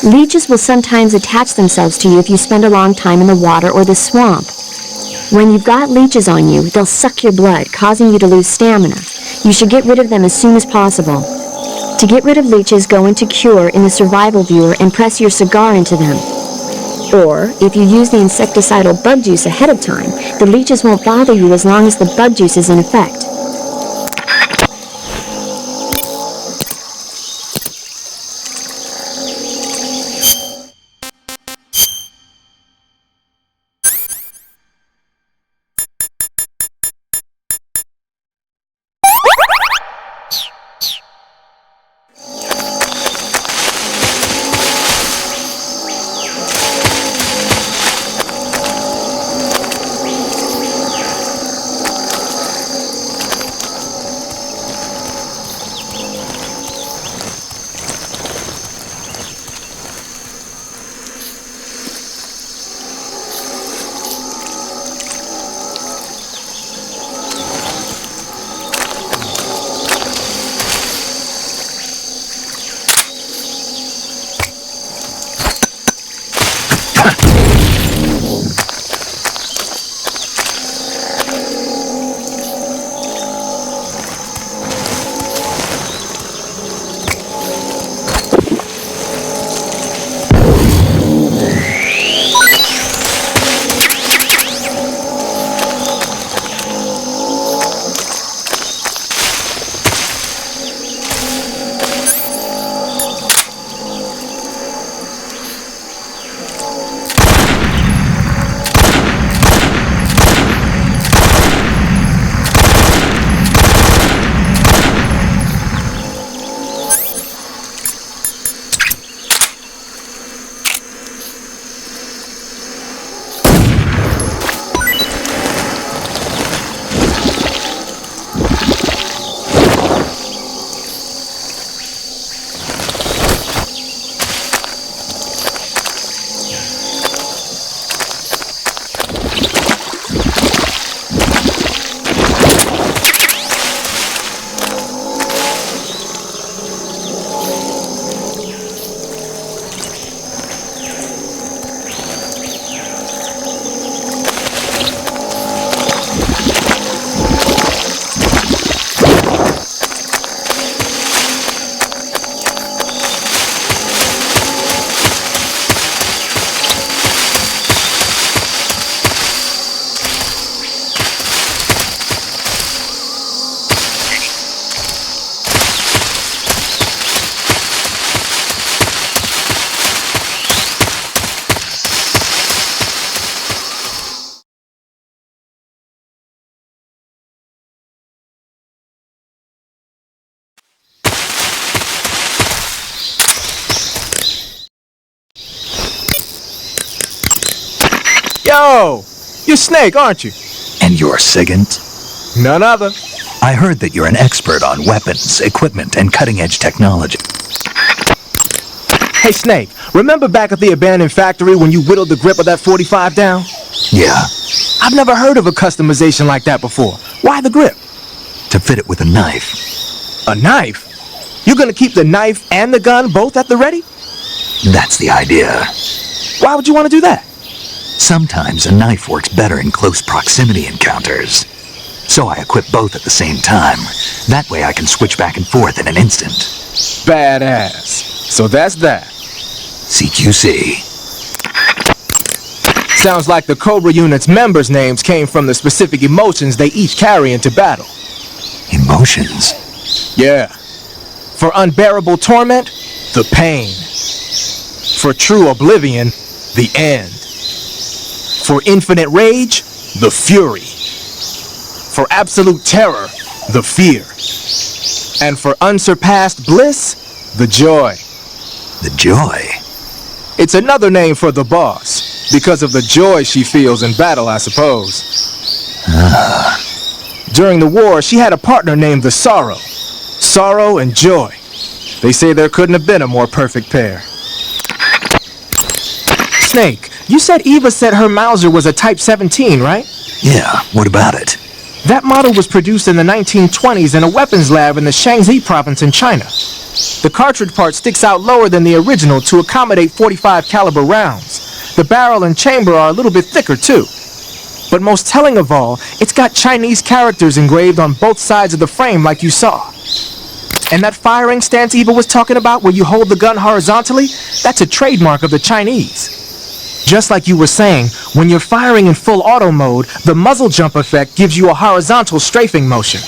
Leeches will sometimes attach themselves to you if you spend a long time in the water or the swamp. When you've got leeches on you, they'll suck your blood, causing you to lose stamina. You should get rid of them as soon as possible. To get rid of leeches, go into Cure in the survival viewer and press your cigar into them. Or, if you use the insecticidal bug juice ahead of time, the leeches won't bother you as long as the bug juice is in effect. Yo, you're Snake, aren't you? And you're Sigint? None other. I heard that you're an expert on weapons, equipment, and cutting-edge technology. Hey, Snake, remember back at the abandoned factory when you whittled the grip of that 45 down? Yeah, I've never heard of a customization like that before. Why the grip? to fit it with a knife. A knife? You're gonna keep the knife and the gun both at the ready? That's the idea. Why would you want to do that? Sometimes a knife works better in close proximity encounters. So I equip both at the same time. That way I can switch back and forth in an instant. Badass. So that's that. CQC. Sounds like the Cobra unit's members' names came from the specific emotions they each carry into battle. Emotions? Yeah. For unbearable torment, the pain. For true oblivion, the end. For infinite rage, the fury. For absolute terror, the fear. And for unsurpassed bliss, the joy. The joy? It's another name for the boss, because of the joy she feels in battle, I suppose. During the war, she had a partner named the Sorrow. Sorrow and joy. They say there couldn't have been a more perfect pair. Snake, you said Eva said her Mauser was a Type 17, right? Yeah, what about it? That model was produced in the 1920s in a weapons lab in the Shaanxi province in China. The cartridge part sticks out lower than the original to accommodate 45 caliber rounds. The barrel and chamber are a little bit thicker too. But most telling of all, it's got Chinese characters engraved on both sides of the frame like you saw. And that firing stance Eva was talking about where you hold the gun horizontally, that's a trademark of the Chinese. Just like you were saying, when you're firing in full auto mode, the muzzle jump effect gives you a horizontal strafing motion.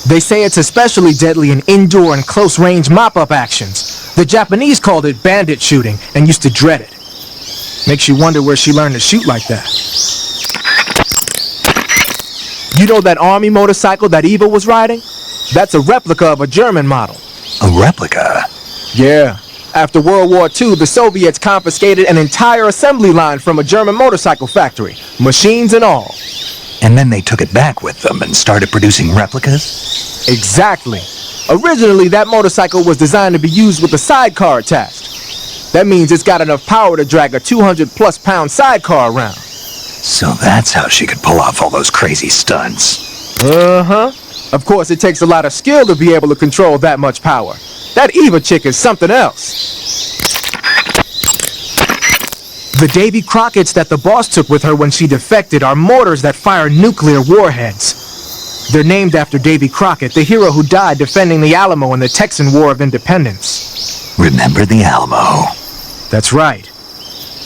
They say it's especially deadly in indoor and close-range mop-up actions. The Japanese called it bandit shooting and used to dread it. Makes you wonder where she learned to shoot like that. You know that army motorcycle that Eva was riding? That's a replica of a German model. A replica? Yeah. After World War II, the Soviets confiscated an entire assembly line from a German motorcycle factory, machines and all. And then they took it back with them and started producing replicas? Exactly. Originally, that motorcycle was designed to be used with a sidecar attached. That means it's got enough power to drag a 200-plus pound sidecar around. So that's how she could pull off all those crazy stunts. Uh-huh. Of course, it takes a lot of skill to be able to control that much power. That Eva chick is something else. The Davy Crockett's that the boss took with her when she defected are mortars that fire nuclear warheads. They're named after Davy Crockett, the hero who died defending the Alamo in the Texan War of Independence. Remember the Alamo? That's right.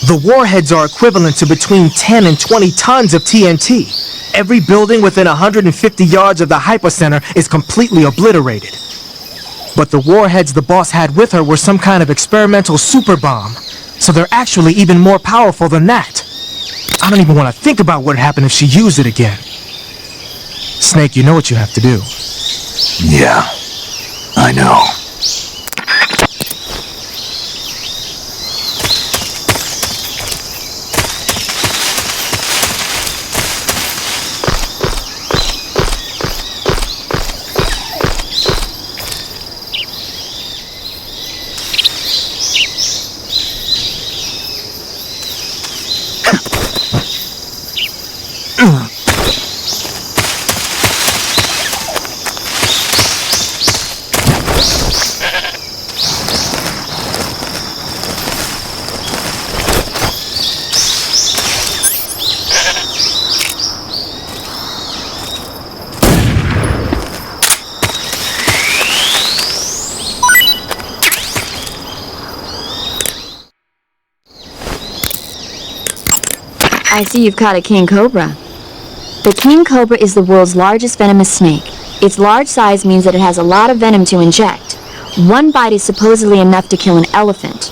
The warheads are equivalent to between 10 and 20 tons of TNT. Every building within 150 yards of the hypocenter is completely obliterated. But the warheads the boss had with her were some kind of experimental super bomb, so they're actually even more powerful than that. I don't even want to think about what would happen if she used it again. Snake, you know what you have to do. Yeah, I know. I see you've caught a king cobra. The king cobra is the world's largest venomous snake. Its large size means that it has a lot of venom to inject. One bite is supposedly enough to kill an elephant.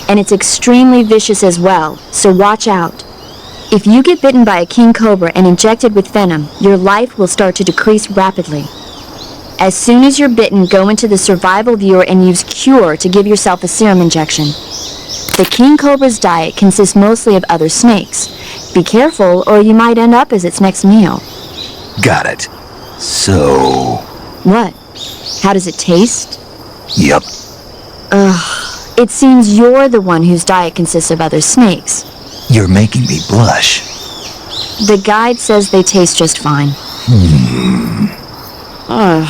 And it's extremely vicious as well, so watch out. If you get bitten by a king cobra and injected with venom, your life will start to decrease rapidly. As soon as you're bitten, go into the survival viewer and use Cure to give yourself a serum injection. The king cobra's diet consists mostly of other snakes. Be careful, or you might end up as its next meal. Got it. So... What? How does it taste? Yep. Ugh. It seems you're the one whose diet consists of other snakes. You're making me blush. The guide says they taste just fine. Ugh.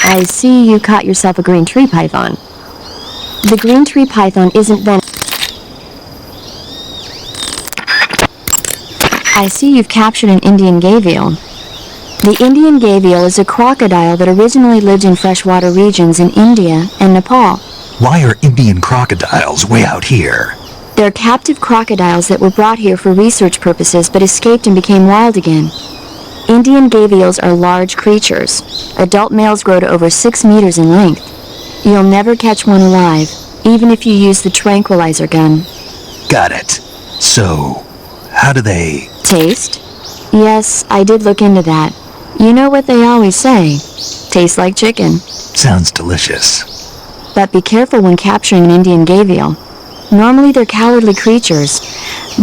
I see you caught yourself a green tree python. The green tree python isn't venomous. I see you've captured an Indian gavial. The Indian gavial is a crocodile that originally lived in freshwater regions in India and Nepal. Why are Indian crocodiles way out here? They're captive crocodiles that were brought here for research purposes but escaped and became wild again. Indian gavials are large creatures. Adult males grow to over 6 meters in length. You'll never catch one alive, even if you use the tranquilizer gun. Got it. So, how do they... Taste? Yes, I did look into that. You know what they always say. Tastes like chicken. Sounds delicious. But be careful when capturing an Indian gavial. Normally they're cowardly creatures,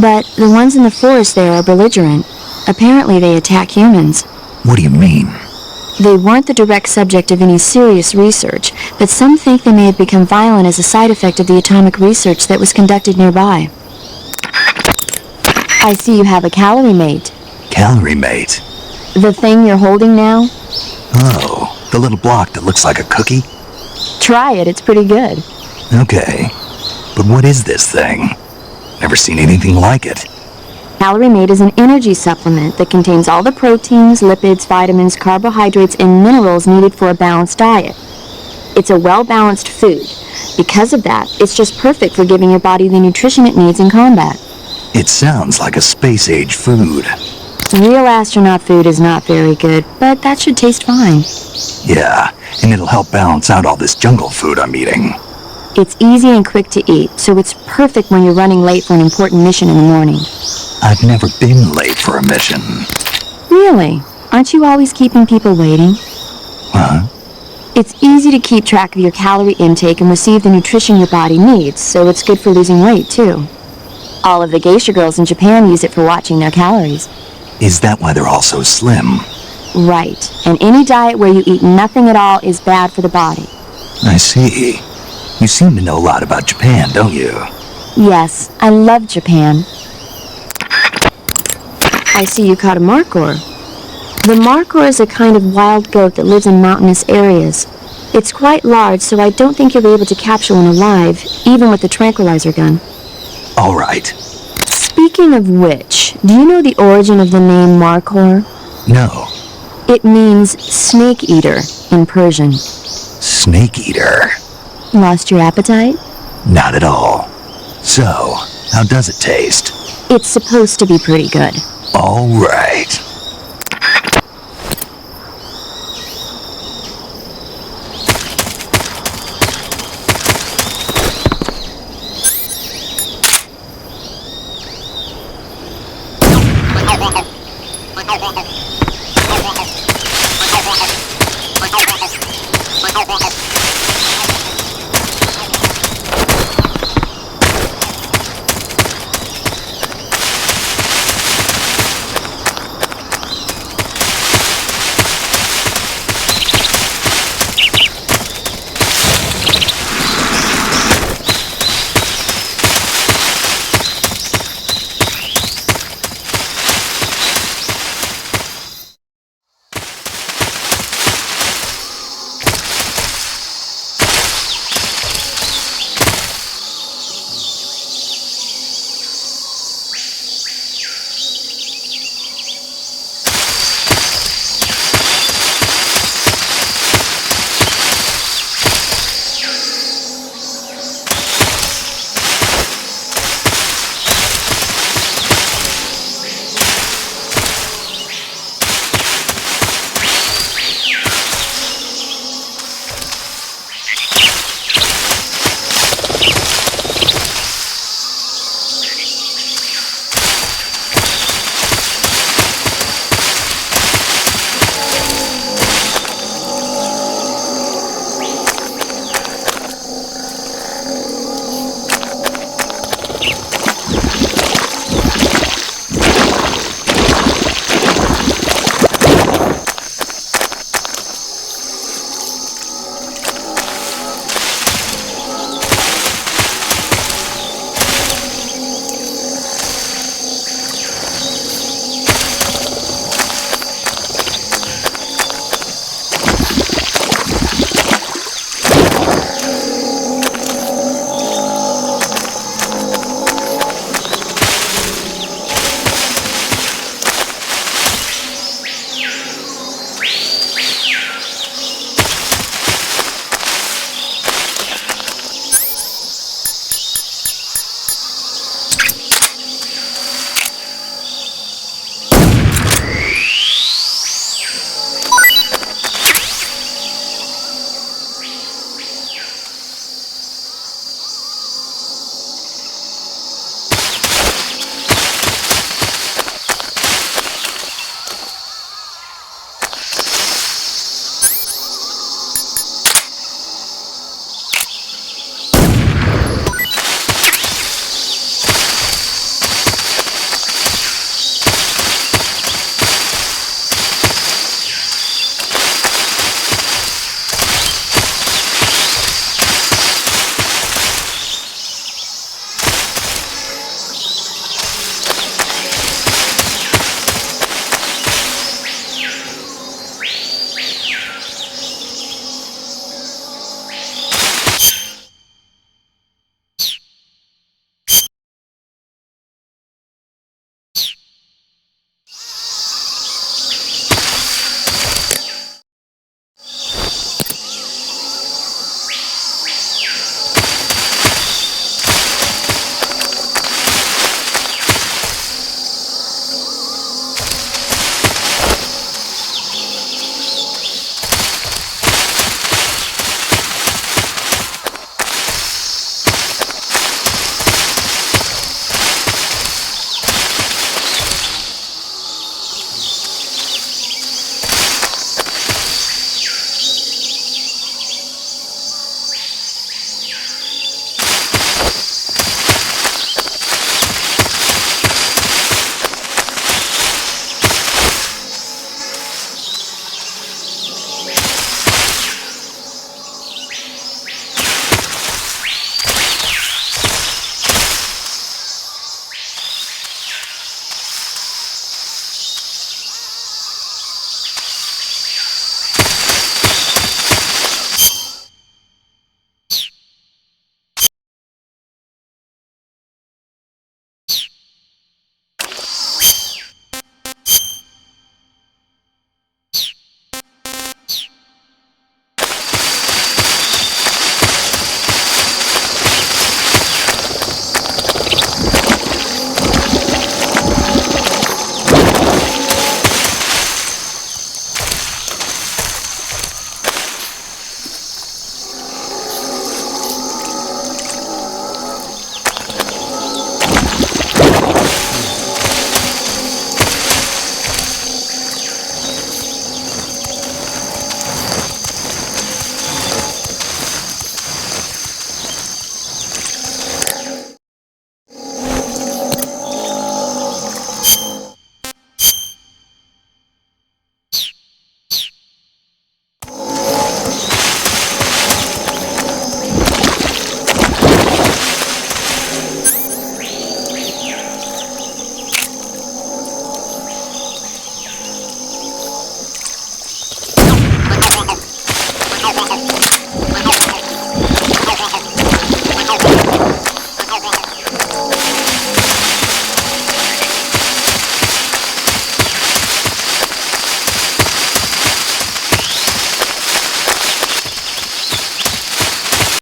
but the ones in the forest there are belligerent. Apparently they attack humans. What do you mean? They weren't the direct subject of any serious research, but some think they may have become violent as a side effect of the atomic research that was conducted nearby. I see you have a calorie mate. Calorie mate? The thing you're holding now? Oh, the little block that looks like a cookie? Try it, it's pretty good. Okay. But what is this thing? Never seen anything like it. Calorie mate is an energy supplement that contains all the proteins, lipids, vitamins, carbohydrates, and minerals needed for a balanced diet. It's a well-balanced food. Because of that, it's just perfect for giving your body the nutrition it needs in combat. It sounds like a space-age food. Real astronaut food is not very good, but that should taste fine. Yeah, and it'll help balance out all this jungle food I'm eating. It's easy and quick to eat, so it's perfect when you're running late for an important mission in the morning. I've never been late for a mission. Really? Aren't you always keeping people waiting? Huh? It's easy to keep track of your calorie intake and receive the nutrition your body needs, so it's good for losing weight, too. All of the geisha girls in Japan use it for watching their calories. Is that why they're all so slim? Right. And any diet where you eat nothing at all is bad for the body. I see. You seem to know a lot about Japan, don't you? Yes, I love Japan. I see you caught a markhor. The markhor is a kind of wild goat that lives in mountainous areas. It's quite large, so I don't think you'll be able to capture one alive, even with the tranquilizer gun. All right. Speaking of which, do you know the origin of the name markhor? No. It means snake eater in Persian. Snake eater? Lost your appetite? Not at all. So, how does it taste? It's supposed to be pretty good. All right.